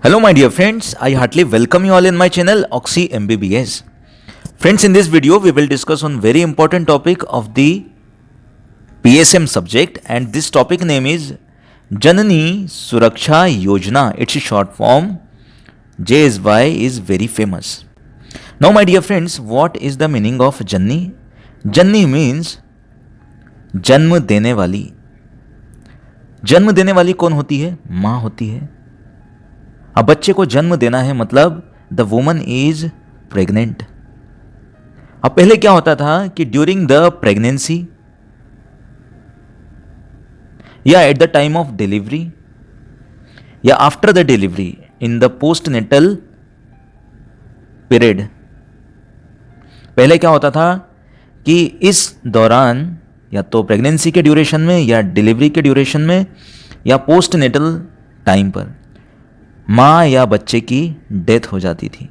Hello, my dear friends. I heartily welcome you all in my channel Oxy MBBS. Friends, in this video, we will discuss on very important topic of the PSM subject, and this topic name is Janani Suraksha Yojana. It's a short form. JSY is very famous. Now, my dear friends, what is the meaning of Janani? Janani means जन्म देने वाली. जन्म देने वाली कौन होती है? माँ होती है. अब बच्चे को जन्म देना है मतलब द वुमन इज प्रेग्नेंट. अब पहले क्या होता था कि ड्यूरिंग द प्रेगनेंसी या at the time of delivery या after the delivery in the postnatal period, पहले क्या होता था कि इस दौरान या तो प्रेगनेंसी के ड्यूरेशन में या डिलीवरी के ड्यूरेशन में या पोस्ट नेटल टाइम पर माँ या बच्चे की डेथ हो जाती थी.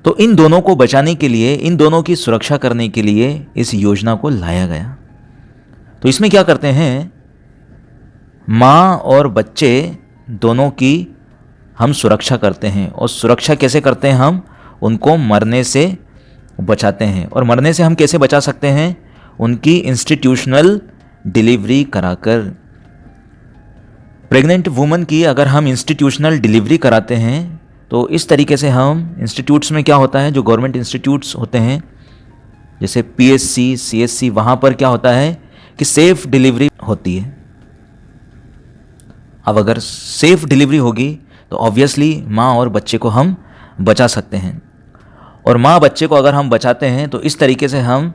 तो इन दोनों को बचाने के लिए, इन दोनों की सुरक्षा करने के लिए इस योजना को लाया गया. तो इसमें क्या करते हैं, माँ और बच्चे दोनों की हम सुरक्षा करते हैं. और सुरक्षा कैसे करते हैं? हम उनको मरने से बचाते हैं. और मरने से हम कैसे बचा सकते हैं? उनकी इंस्टीट्यूशनल डिलीवरी कराकर. प्रेग्नेंट वुमन की अगर हम इंस्टीट्यूशनल डिलीवरी कराते हैं तो इस तरीके से हम इंस्टीट्यूट्स में क्या होता है, जो गवर्नमेंट इंस्टीट्यूट्स होते हैं जैसे PSC, CSC, वहाँ पर क्या होता है कि सेफ डिलीवरी होती है. अब अगर सेफ डिलीवरी होगी तो ऑब्वियसली माँ और बच्चे को हम बचा सकते हैं. और माँ बच्चे को अगर हम बचाते हैं तो इस तरीके से हम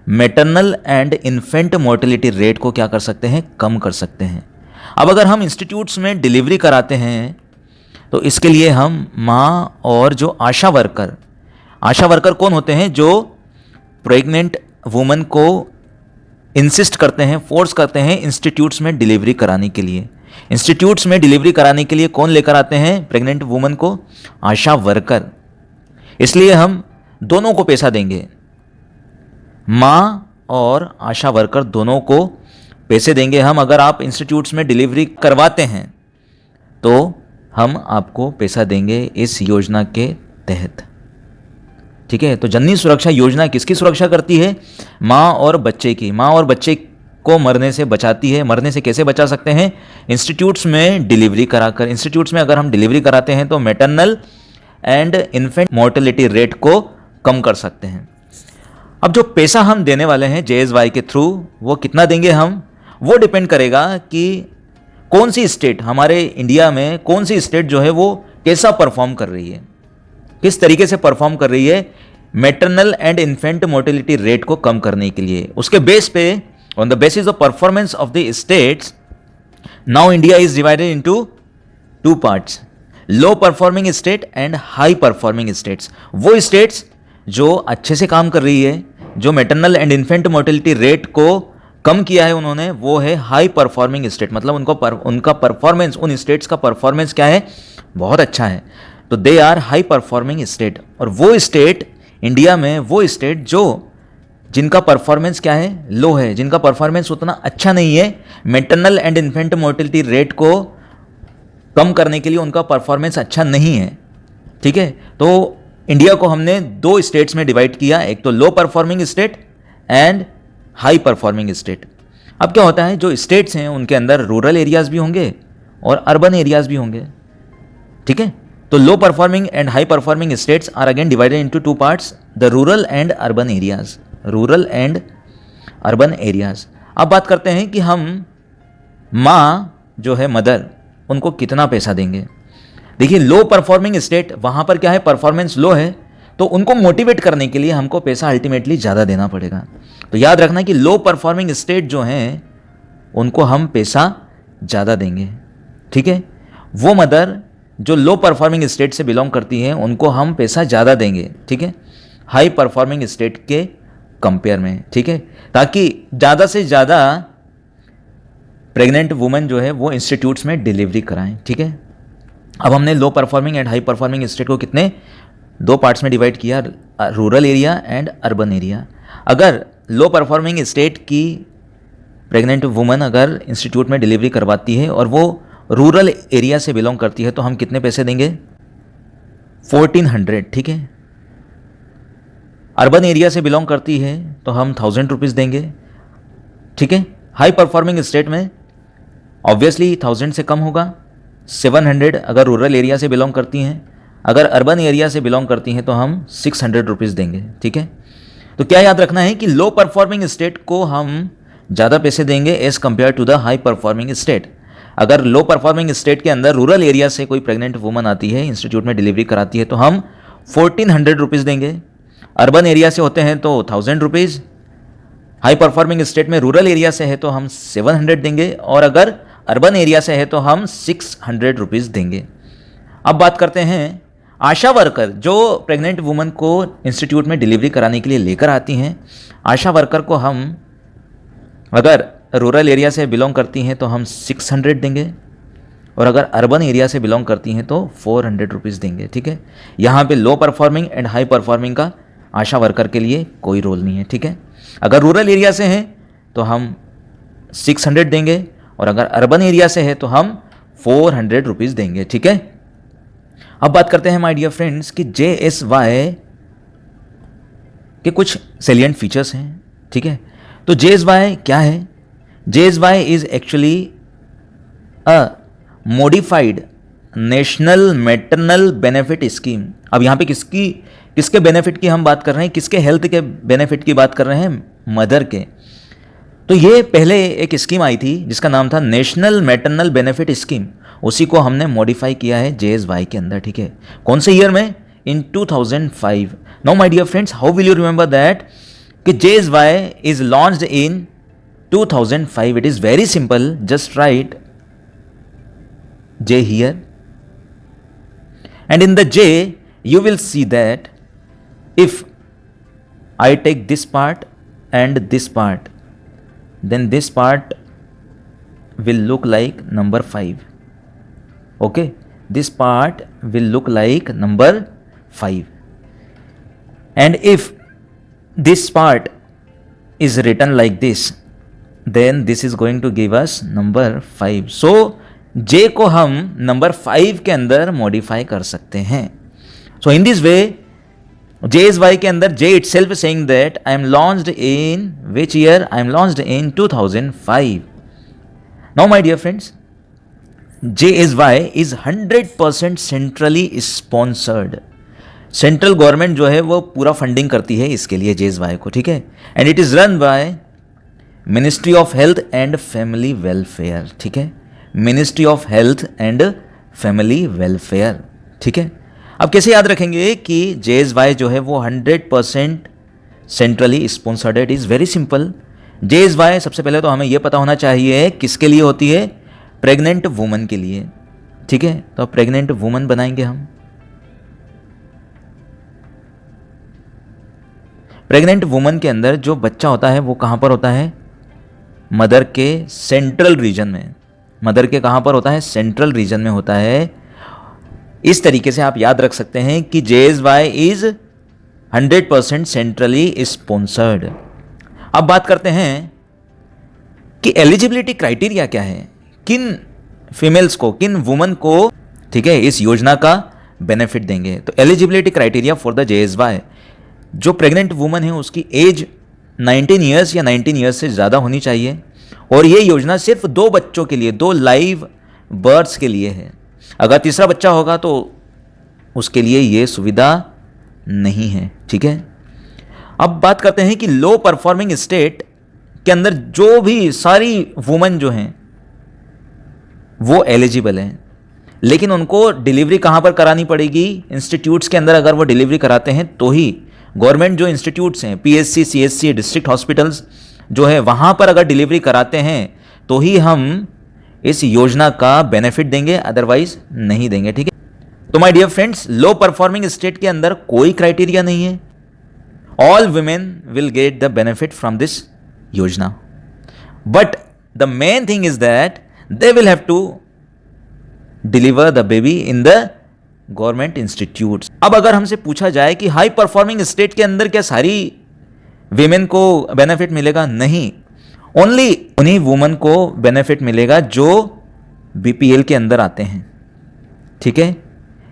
maternal and infant mortality rate को क्या कर सकते हैं, कम कर सकते हैं. अब अगर हम इंस्टीट्यूट्स में डिलीवरी कराते हैं तो इसके लिए हम माँ और जो आशा वर्कर कौन होते हैं, जो प्रेग्नेंट वुमन को इंसिस्ट करते हैं, फोर्स करते हैं इंस्टीट्यूट्स में डिलीवरी कराने के लिए. इंस्टीट्यूट्स में डिलीवरी कराने के लिए कौन लेकर आते हैं प्रेग्नेंट वुमन को? आशा वर्कर. इसलिए हम दोनों को पैसा देंगे, माँ और आशा वर्कर दोनों को पैसे देंगे हम. अगर आप इंस्टीट्यूट्स में डिलीवरी करवाते हैं तो हम आपको पैसा देंगे इस योजना के तहत. ठीक है. तो जननी सुरक्षा योजना किसकी सुरक्षा करती है? माँ और बच्चे की. माँ और बच्चे को मरने से बचाती है. मरने से कैसे बचा सकते हैं? इंस्टीट्यूट्स में डिलीवरी कराकर. इंस्टीट्यूट्स में अगर हम डिलीवरी कराते हैं तो maternal and infant mortality rate को कम कर सकते हैं. अब जो पैसा हम देने वाले हैं JSY के थ्रू, वो कितना देंगे हम, वो डिपेंड करेगा कि कौन सी स्टेट, हमारे इंडिया में कौन सी स्टेट जो है वो कैसा परफॉर्म कर रही है, किस तरीके से परफॉर्म कर रही है maternal and infant mortality rate को कम करने के लिए. उसके बेस पे, on the basis of performance of the states, now India is divided into two parts, low performing state and high performing states. वो स्टेट्स जो अच्छे से काम कर रही है, जो maternal and infant mortality rate को कम किया है उन्होंने, वो है हाई परफॉर्मिंग स्टेट. मतलब उनका परफॉर्मेंस, उन स्टेट्स का परफॉर्मेंस क्या है, बहुत अच्छा है. तो they are high performing state. और वो स्टेट इंडिया में, वो स्टेट जो जिनका परफॉर्मेंस क्या है, लो है, जिनका परफॉर्मेंस उतना अच्छा नहीं है, maternal and infant mortality rate को कम करने के लिए उनका परफॉर्मेंस अच्छा नहीं है. ठीक है. तो इंडिया को हमने दो स्टेट्स में डिवाइड किया, एक तो low performing state and high performing state. अब क्या होता है, जो स्टेट्स हैं उनके अंदर रूरल एरियाज भी होंगे और अर्बन एरियाज भी होंगे. ठीक है. तो low performing and high performing states are again divided into two parts, the rural and urban areas. Rural and urban areas. अब बात करते हैं कि हम माँ जो है, मदर, उनको कितना पैसा देंगे. देखिए, लो परफॉर्मिंग स्टेट, वहाँ पर क्या है, परफॉर्मेंस लो है, तो उनको मोटिवेट करने के लिए हमको पैसा अल्टीमेटली ज़्यादा देना पड़ेगा. तो याद रखना कि लो परफॉर्मिंग स्टेट जो हैं उनको हम पैसा ज़्यादा देंगे. ठीक है. वो मदर जो लो परफॉर्मिंग स्टेट से बिलोंग करती हैं उनको हम पैसा ज़्यादा देंगे. ठीक है. हाई परफॉर्मिंग स्टेट के कंपेयर में. ठीक है. ताकि ज़्यादा से ज़्यादा प्रेग्नेंट वुमेन जो है वो इंस्टीट्यूट्स में डिलीवरी कराएं. ठीक है. अब हमने low performing and high performing state को कितने, दो पार्ट्स में डिवाइड किया, rural area and urban area. अगर लो परफॉर्मिंग स्टेट की प्रेग्नेंट वुमन अगर इंस्टीट्यूट में डिलीवरी करवाती है और वो रूरल एरिया से बिलोंग करती है तो हम कितने पैसे देंगे? 1400, ठीक है। अर्बन एरिया से बिलोंग करती है तो हम 1000 रुपीज़ देंगे, ठीक है। हाई परफॉर्मिंग स्टेट में ऑब्वियसली 1000 से कम होगा, 700 अगर रूरल एरिया से बिलोंग करती हैं। अगर अर्बन एरिया से बिलोंग करती हैं तो हम 600 रुपीज़ देंगे, ठीक है। तो क्या याद रखना है कि लो परफॉर्मिंग स्टेट को हम ज़्यादा पैसे देंगे as compare to the high performing state. अगर लो परफॉर्मिंग स्टेट के अंदर रूरल एरिया से कोई प्रेग्नेंट वुमन आती है, इंस्टीट्यूट में डिलीवरी कराती है, तो हम 1400 रुपीज़ देंगे। अर्बन एरिया से होते हैं तो 1000 रुपीज़, हाई परफॉर्मिंग स्टेट में रूरल एरिया से है तो हम 700 देंगे, और अगर अर्बन एरिया से है तो हम 600 रुपीज़ देंगे। अब बात करते हैं आशा वर्कर जो प्रेग्नेंट वुमन को इंस्टीट्यूट में डिलीवरी कराने के लिए लेकर आती हैं। आशा वर्कर को हम अगर रूरल एरिया से बिलोंग करती हैं तो हम 600 देंगे, और अगर अर्बन एरिया से बिलोंग करती हैं तो 400 रुपीज़ देंगे, ठीक है। यहाँ पे लो परफॉर्मिंग एंड हाई परफॉर्मिंग का आशा वर्कर के लिए कोई रोल नहीं है, ठीक है। अगर रूरल एरिया से हैं तो हम 600 देंगे, और अगर अर्बन एरिया से है तो हम 400 रुपीज़ देंगे, ठीक है। अब बात करते हैं माय डियर फ्रेंड्स कि JSY के कुछ सेलिएंट फीचर्स हैं, ठीक है। तो JSY क्या है? JSY is actually a modified national maternal benefit scheme. अब यहाँ पे किसके बेनिफिट की हम बात कर रहे हैं, किसके हेल्थ के बेनिफिट की बात कर रहे हैं? मदर के। तो ये पहले एक स्कीम आई थी जिसका नाम था नेशनल मैटरनल बेनिफिट स्कीम, उसी को हमने मॉडिफाई किया है JSY के अंदर, ठीक है। कौन से ईयर में? In 2005। Now my dear friends, how will you remember that कि JSY is launched in 2005? It is very simple, just write J here, and in the J you will see that if I take this part and this part, then this part will look like number 5. Okay, this part will look like number 5, and if this part is written like this, then this is going to give us number 5. So J को हम number 5 के अंदर modify कर सकते हैं। सो in this way JSY के अंदर J itself is saying that I am launched in which year? I am launched in 2005. Now my dear friends, JSY is 100% centrally sponsored. Central government जो है वो पूरा फंडिंग करती है इसके लिए JSY को, ठीक है। And it is run by ministry of health and family welfare, ठीक है। Ministry of health and family welfare, ठीक है। अब कैसे याद रखेंगे कि JSY जो है वो 100% सेंट्रली स्पॉन्सर्ड है? It is very simple. JSY सबसे पहले तो हमें यह पता होना चाहिए किसके लिए होती है? प्रेग्नेंट वुमन के लिए, ठीक है। तो प्रेग्नेंट वुमन बनाएंगे हम। प्रेग्नेंट वुमन के अंदर जो बच्चा होता है वो कहाँ पर होता है? मदर के सेंट्रल रीजन में। मदर के कहाँ पर होता है? सेंट्रल रीजन में होता है। इस तरीके से आप याद रख सकते हैं कि JSY इज 100% सेंट्रली स्पॉन्सर्ड। अब बात करते हैं कि एलिजिबिलिटी क्राइटेरिया क्या है, किन फीमेल्स को, किन वुमन को, ठीक है, इस योजना का बेनिफिट देंगे। तो eligibility criteria for the JSY, जो प्रेग्नेंट वुमन है उसकी एज 19 ईयर्स या 19 ईयर्स से ज़्यादा होनी चाहिए, और ये योजना सिर्फ 2 बच्चों के लिए, 2 लाइव बर्थ्स के लिए है। अगर तीसरा बच्चा होगा तो उसके लिए ये सुविधा नहीं है, ठीक है। अब बात करते हैं कि लो परफॉर्मिंग स्टेट के अंदर जो भी सारी वुमेन जो हैं वो एलिजिबल हैं, लेकिन उनको डिलीवरी कहाँ पर करानी पड़ेगी? इंस्टीट्यूट्स के अंदर अगर वो डिलीवरी कराते हैं तो ही, गवर्नमेंट जो इंस्टीट्यूट्स हैं, PSC, CSC, डिस्ट्रिक्ट हॉस्पिटल्स जो है, वहाँ पर अगर डिलीवरी कराते हैं तो ही हम इस योजना का बेनिफिट देंगे, अदरवाइज नहीं देंगे, ठीक है। तो my dear friends, low performing state के अंदर कोई क्राइटेरिया नहीं है। All women will get the benefit from this yojana, but the main thing is that they will have to deliver the baby in the government institutes. अब अगर हमसे पूछा जाए कि हाई परफॉर्मिंग स्टेट के अंदर क्या सारी वीमेन को बेनिफिट मिलेगा? नहीं, ओनली उन्हीं वुमन को बेनिफिट मिलेगा जो BPL के अंदर आते हैं, ठीक है,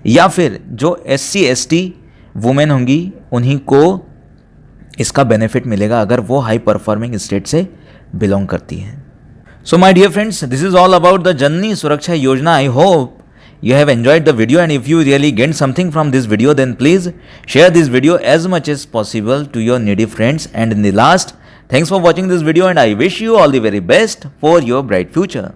या फिर जो SC ST वुमेन होंगी उन्हीं को इसका बेनिफिट मिलेगा अगर वो हाई परफॉर्मिंग स्टेट से बिलोंग करती हैं. So my dear friends, this is all about the Janani Suraksha Yojana. I hope you have enjoyed the video, and if you really gained something from this video, then please share this video as much as possible to your needy friends. And in the last, thanks for watching this video, and I wish you all the very best for your bright future.